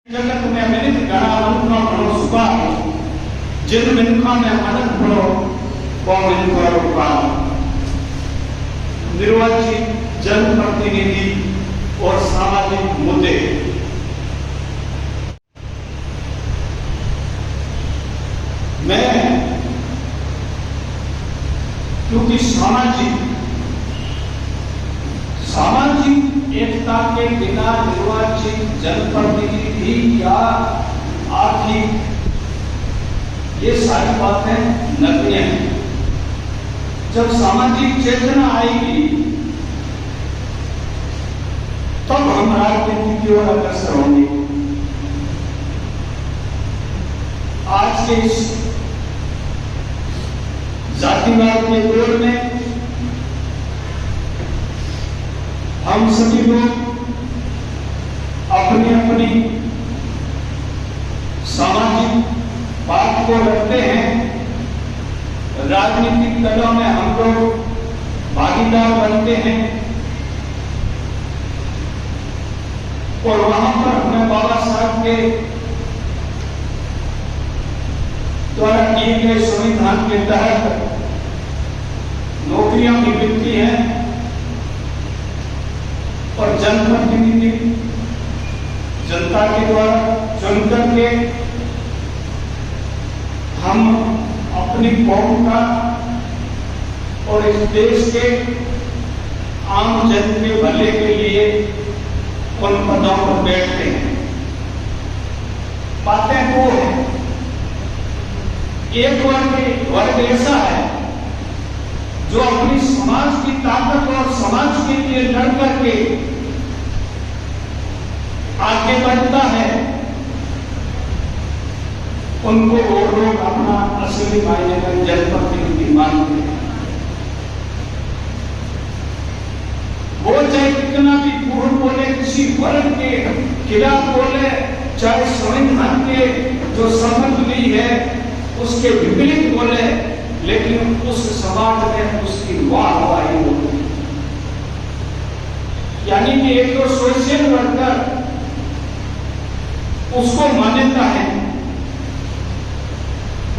जगत में मिलित गणा मनुखा भणो सुपार जिन मिनुखा में अनंत भणो वो मिनुखा रूपार। निर्वाचित जनप्रतिनिधि और सामाजिक मुद्दे। मैं क्योंकि सामाजिक एकता के बिना निर्वाचित जनप्रतिनिधि या आर्थिक ये सारी बातें नगण्य हैं। जब सामाजिक चेतना आएगी तब हम राजनीति की ओर अग्रसर होंगे। आज के इस जातिवाद के दौर में हम सभी लोग अपनी अपनी सामाजिक बात को रखते हैं। राजनीतिक दलों में हम लोग भागीदार बनते हैं और वहां पर हमें बाबा साहब के द्वारा किए गए संविधान के तहत नौकरियां भी मिलती हैं और जनप्रतिनिधि जनता के द्वारा चुनकर के हम अपनी कौम का और इस देश के आम जन के भले के लिए उन पदों पर बैठते हैं। बातें दो हैं। एक वर्ग ऐसा है जो अपनी समाज की ताकत और समाज के लिए लड़ करके आगे बढ़ता है, उनको और लोग अपना असली मायने में जनप्रतिनिधि मानते हैं। वो चाहे कितना भी पूर्ण बोले, किसी वर्ग के खिलाफ बोले, चाहे संविधान के जो शपथ ली है उसके विपरीत बोले, लेकिन उस समाज में उसकी वाहवाही होती है। यानी कि एक तो सोशल वर्कर उसको मान्यता है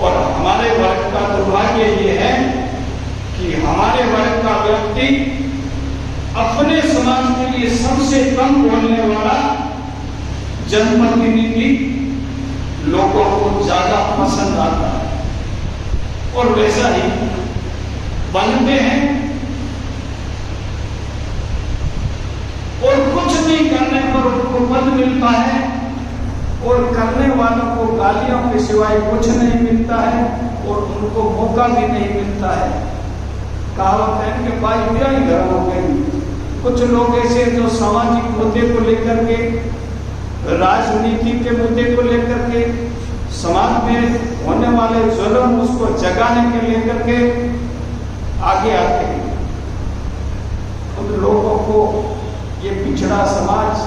और हमारे वर्ग का दुर्भाग्य ये है कि हमारे वर्ग का व्यक्ति अपने समाज के लिए सबसे कम बोलने वाला जनप्रतिनिधि लोगों को ज्यादा पसंद आता है और वैसा ही बनते हैं और कुछ नहीं करने पर उनको पद मिलता है और करने वालों को गालियों के सिवाय कुछ नहीं मिलता है और उनको मौका भी नहीं मिलता है। कहावत है कि बाजिया ही घर हो गए। कुछ लोग ऐसे जो सामाजिक मुद्दे को लेकर के, राजनीति के मुद्दे को लेकर के, समाज में होने वाले जुल्म उसको जगाने के लेकर के आगे आते हैं। उन लोगों को ये पिछड़ा समाज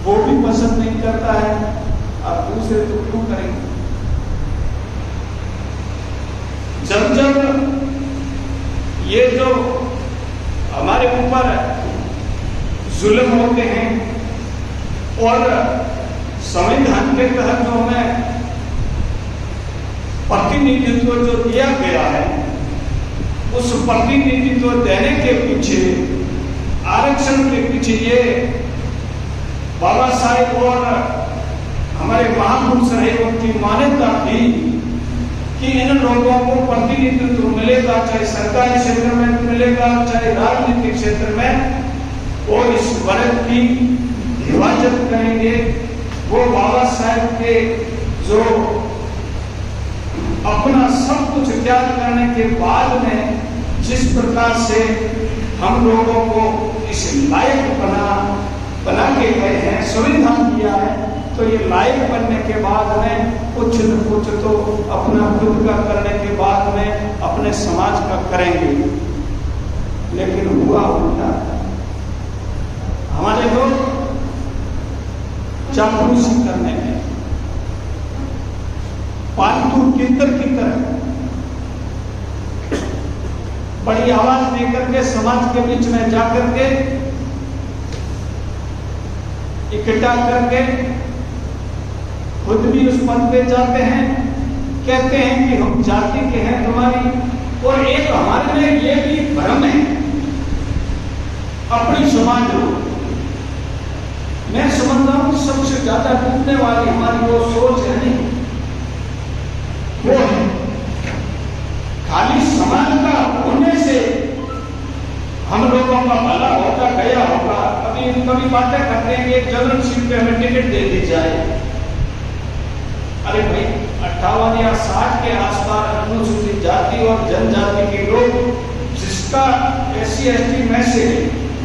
वो भी पसंद नहीं करता है, अब दूसरे तो क्यों करेंगे। जब ये जो हमारे ऊपर जुल्म होते हैं और संविधान के तहत जो हमें प्रतिनिधित्व जो दिया गया है, उस प्रतिनिधित्व देने के पीछे, आरक्षण के पीछे ये बाबा साहेब और हमारे महापुरुष रहे उनकी मान्यता थी कि इन लोगों को प्रतिनिधित्व मिलेगा, चाहे सरकारी क्षेत्र में मिलेगा, चाहे राजनीतिक क्षेत्र में, और इस वर्ग की हिफाजत करेंगे। वो बाबा साहेब के जो अपना सब कुछ त्याग करने के बाद में जिस प्रकार से हम लोगों को इस लायक बना के गए हैं, संविधान दिया है, तो ये लायक बनने के बाद में कुछ न कुछ तो अपना खुद का करने के बाद में अपने समाज का करेंगे। लेकिन हुआ उल्टा। हमारे लोग चापलूसी करने में पालतू कितर की तरह बड़ी आवाज देकर के समाज के बीच में जाकर के इकट्ठा करके खुद भी उस पद पे जाते हैं, कहते हैं कि हम जाति के हैं तुम्हारी। और एक हमारे लिए ये भी भ्रम है अपनी समाज को। मैं समझता हूं सबसे ज्यादा टूटने वाली हमारी वो सोच है नहीं, वो है खाली समाज का होने से हम लोगों का भला होता गया होगा। कभी बातें करते हैं कि एक जनरल सीट पे हमें टिकट दे दी जाए। अरे भाई 58 या 60 के आसपास अनुसूचित जाति और जनजाति के लोग, जिसका SC/ST में से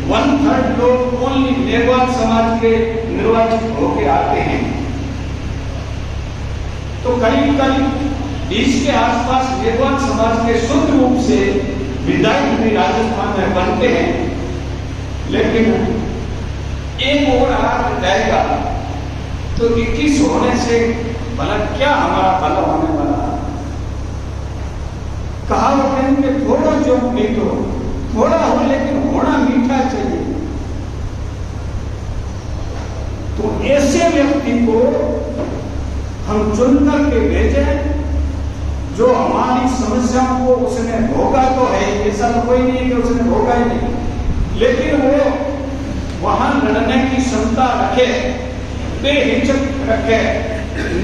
1/3 लोग ओनली मेघवाल समाज के निर्वाचित होके आते हैं, तो करीब 20 के आसपास मेघवाल समाज के शुद्ध रूप से विधायक भी राजस्थान में बनते हैं। लेकिन एक और हाथ जाएगा तो 21 होने से भला क्या हमारा भला होने वाला। कहा कि थोड़ा जो मीठो, थोड़ा हो लेकिन होना मीठा चाहिए। तो ऐसे व्यक्ति को हम चुन करके भेजें जो हमारी समस्याओं को उसने भोगा तो है, ऐसा तो कोई नहीं है कि उसने भोगा ही नहीं, लेकिन वो वहां लड़ने की क्षमता रखे, बेहिचक रखे,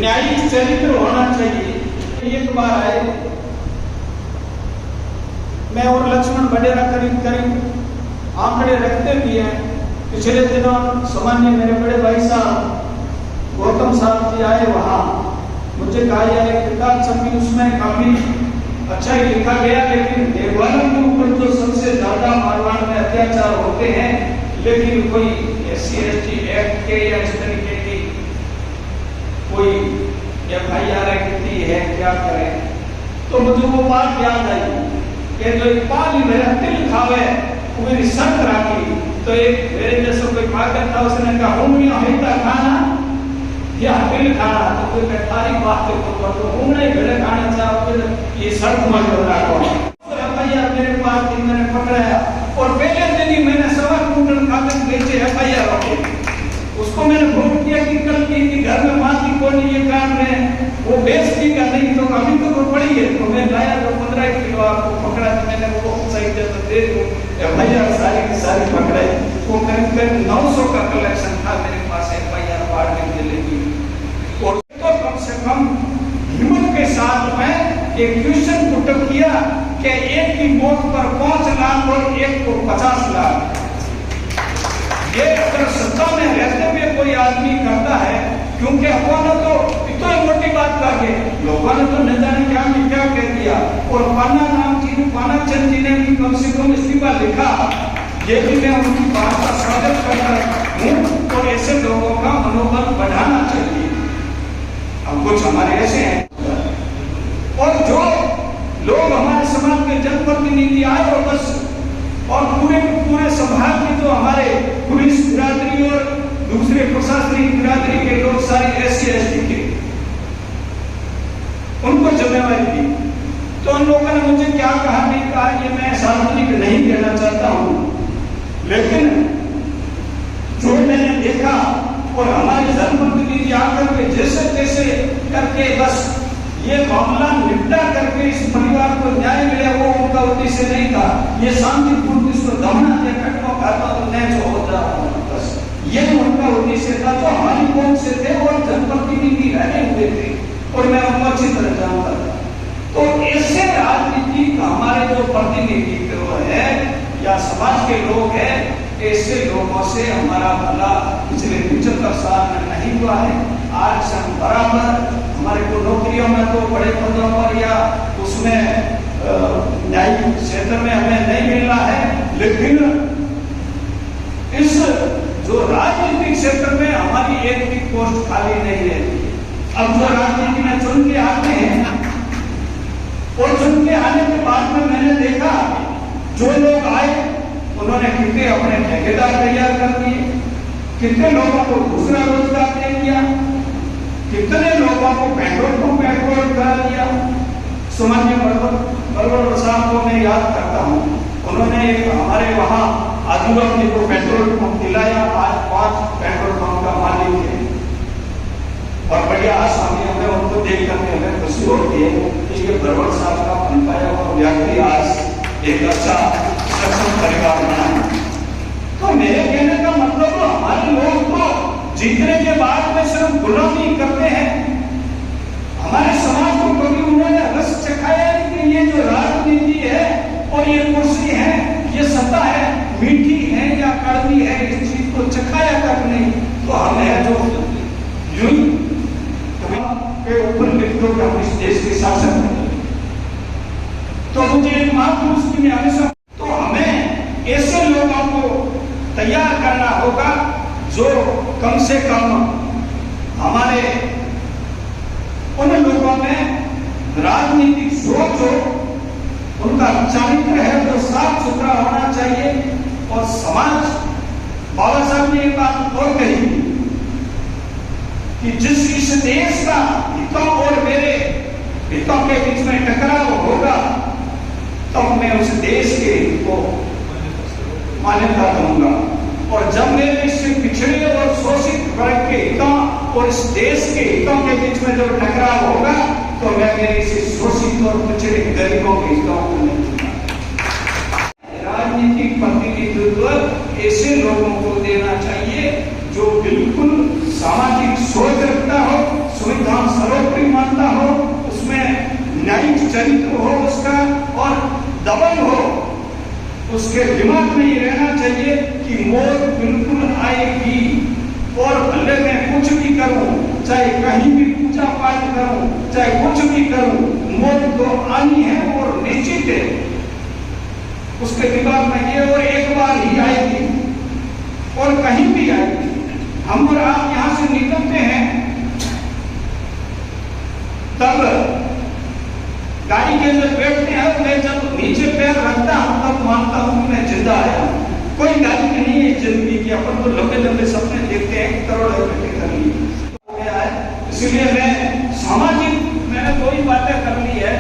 न्यायिक चरित्र होना चाहिए। एक बार आए मैं और लक्ष्मण बडेरा करीब आंकड़े रखते भी हैं। पिछले दिनों सामान्य मेरे बड़े भाई साहब गौतम साहब जी आए, वहां मुझे कहा यह किताब छपी, उसमें काफी अच्छा ही लिखा गया, लेकिन देववालों के ऊपर जो सबसे ज्यादा मारवाड़ में अत्याचार होते हैं, लेकिन कोई SC/ST एक्ट के या इस तरीके की कोई FIR कितनी है, क्या करें। तो मुझे वो बात याद आई कि जो एक पाली मेरा तिल खावे वो मेरी शर्त राखी। तो एक मेरे जैसा कोई पागल था, उसने कहा होमिया होता खाना या तिल खाना, तो कोई मैं थारी बात तो होमना ही भेड़े खाना चाहते, ये शर्त मत रखो। FIR मेरे पास थी, मैंने पकड़ाया और पहले दिन ही मैंने 1.25 कुंटल कागज बेचे FIR होके। उसको मैंने फोन किया कि कल की घर में माती कौन ये काम है, वो बेच दी का नहीं, तो अभी तो वो पड़ी है। तो मैं लाया तो 15 किलो आपको पकड़ा, तो मैंने वो सही तो दे दूं। FIR सारी की सारी पकड़ाई। वो करीब 900 का कलेक्शन था मेरे पास FIR बांटने के लिए। और तो कम से कम हिम्मत के साथ में एक क्वेश्चन पुटअप किया कि एक की मौत पर 5 लाख और एक को 50 लाख। ये अगर सत्ता में रहते हुए कोई आदमी करता है, क्योंकि अफवाह तो इतनी मोटी बात करके लोगों ने तो न जाने क्या कह दिया। और पाना चंद जी ने भी कम से कम इस्तीफा लिखा, ये भी मैं उनकी बात का स्वागत करता हूँ। और ऐसे लोगों का मनोबल बढ़ाना चाहिए। अब कुछ हमारे ऐसे हैं, और जो लोग हमारे समाज के जनप्रतिनिधि आए और बस, और पूरे संभाग में जो हमारे पुलिस बिरादरी और दूसरे प्रशासनिक बिरादरी के लोग सारे SC/ST के, उनको जिम्मेवारी दी। तो उन लोगों ने मुझे क्या कहा, नहीं कहा, ये मैं सार्वजनिक नहीं कहना चाहता हूं, लेकिन जो मैंने देखा और हमारे जनप्रतिनिधि आकर के जैसे करके बस ये मामला निपटा करके इस परिवार को न्याय मिले, वो उनका उद्देश्य नहीं था। ये शांतिपूर्ण इसको दमना दे घटना खाता तो न्याय जो हो जाए, बस ये उनका उद्देश्य था। तो हमारी कौन से थे और जनप्रतिनिधि रहे हुए थे, और मैं उनको अच्छी तरह जानता था। तो ऐसे राजनीति हमारे जो प्रतिनिधित्व है या समाज के लोग हैं, ऐसे लोगों से हमारा भला पिछले 75 साल में नहीं हुआ है। आज से हम बराबर हमारे को नौकरियों में तो बड़े पदों पर या उसमें न्यायिक क्षेत्र में हमें नहीं मिल रहा है, लेकिन इस जो राजनीतिक क्षेत्र में हमारी एक भी पोस्ट खाली नहीं है। अब जो राजनीति में चुन के आते हैं, और चुन के आने के बाद में मैंने देखा जो लोग आए उन्होंने कितने अपने ठेकेदार तैयार कर दिए, कितने लोगों को दूसरा रोजगार दे दिया, कितने लोगों को पेट्रोल पंप एक्वायर करा दिया। सामान्य बरबर साहब को मैं याद करता हूँ, उन्होंने हमारे वहाँ आदिवासी को पेट्रोल पंप दिलाया। आज 5 पेट्रोल पंप का थे कि ये भरवड़ साहब का बनपाया हुआ व्यक्ति आज एक अच्छा सक्षम परिवार बना है। तो मेरे कहने का मतलब हमारे लोग तो जीतने के बाद में सिर्फ गुलामी करते हैं। हमारे समाज को कभी उन्होंने रस चखाया नहीं कि ये जो राजनीति है और ये कुर्सी है, ये सत्ता है, मीठी है या कड़वी है, इस चीज को चखाया तक नहीं। तो हम है जो यूं के ऊपर लिख दो कि हम इस देश के शासक हैं, तो मुझे एक महापुरुष की हमेशा, तो हमें ऐसे लोगों को तैयार करना होगा जो कम से कम हमारे उन लोगों में राजनीतिक सोच हो, उनका चरित्र है तो साफ सुथरा होना चाहिए। और समाज, बाबा साहब ने एक बात और कही कि जिस इस देश का हितों और मेरे हितों के बीच में टकराव होगा तब मैं उस देश के हित को मान्यता दूंगा। और जब मेरे इससे पिछड़े और शोषित वर्ग के हितों और इस देश के हितों के बीच में जब टकराव होगा तो मैं मेरे इसे शोषित और पिछड़े गरीबों के हितों को नहीं दूंगा। राजनीतिक प्रतिनिधित्व ऐसे लोगों को देना चाहिए जो बिल्कुल सामाजिक सोच रखता हो, संविधान सर्वोपरि मानता हो, उसमें न्यायिक चरित्र हो उसका और दबंग हो। उसके दिमाग में ये रहना चाहिए कि मौत बिल्कुल आएगी और भले मैं कुछ भी करूं, चाहे कहीं भी पूजा पाठ करूं, चाहे कुछ भी करूं, मौत तो आनी है और निश्चित है। उसके दिमाग में ये और एक बार ही आएगी और कहीं भी आएगी। हम और आप यहां से निकलते हैं तब गाड़ी के अंदर बैठते हैं, मैं जब नीचे पैर रखता हूं तब मानता हूं कि मैं जिंदा आया। कोई गाड़ी की नहीं है जिंदगी की, अपन तो लंबे लंबे सपने देखते हैं करोड़ों रुपए कर लिए। इसलिए मैं सामाजिक, मैंने दो ही बातें कर ली है,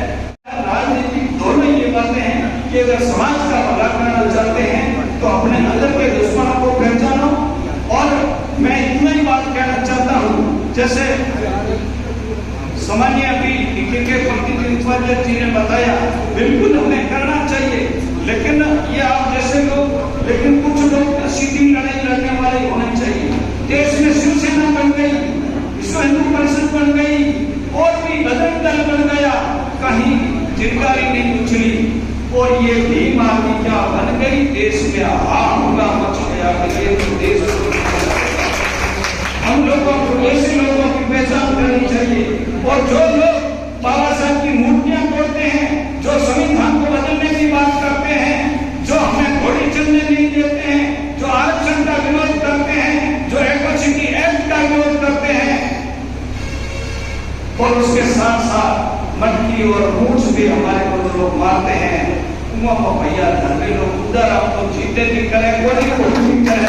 राजनीतिक दोनों ये बातें हैं कि अगर समाज का भला करना चाहते हैं तो अपने अंदर के दुश्मनों को पहचानो। और मैं इतना ही बात कहना चाहता हूं, जैसे सामान्य अभी लिखे के प्रतिनिधित्व जी ने बताया, बिल्कुल हमें करना चाहिए, लेकिन ये आप जैसे लोग, लेकिन कुछ लोग सीधी लड़ाई लड़ने वाले होने चाहिए। देश में शिवसेना बन गई, विश्व हिंदू परिषद बन गई और भी बजरंग दल बन गया, कहीं जिनकारी नहीं उछली और ये भीम आदमी क्या बन गई, देश में हाहाकार मच गया। देश हम लोगों को ऐसे लोगों की पहचान करनी चाहिए। और जो लोग बाबा साहब की मूर्तियां तोड़ते हैं, जो संविधान को बदलने की बात करते हैं, जो हमें घोड़े चलने नहीं देते हैं, जो आरक्षण का विरोध करते हैं, जो एट्रोसिटी एक्ट का विरोध करते हैं और उसके साथ साथ मटकी और मूछ भी हमारे को लोग मारते हैं, भैया धर्मी लोग उधर आप तो जीते भी करें, कोई को ठीक करे।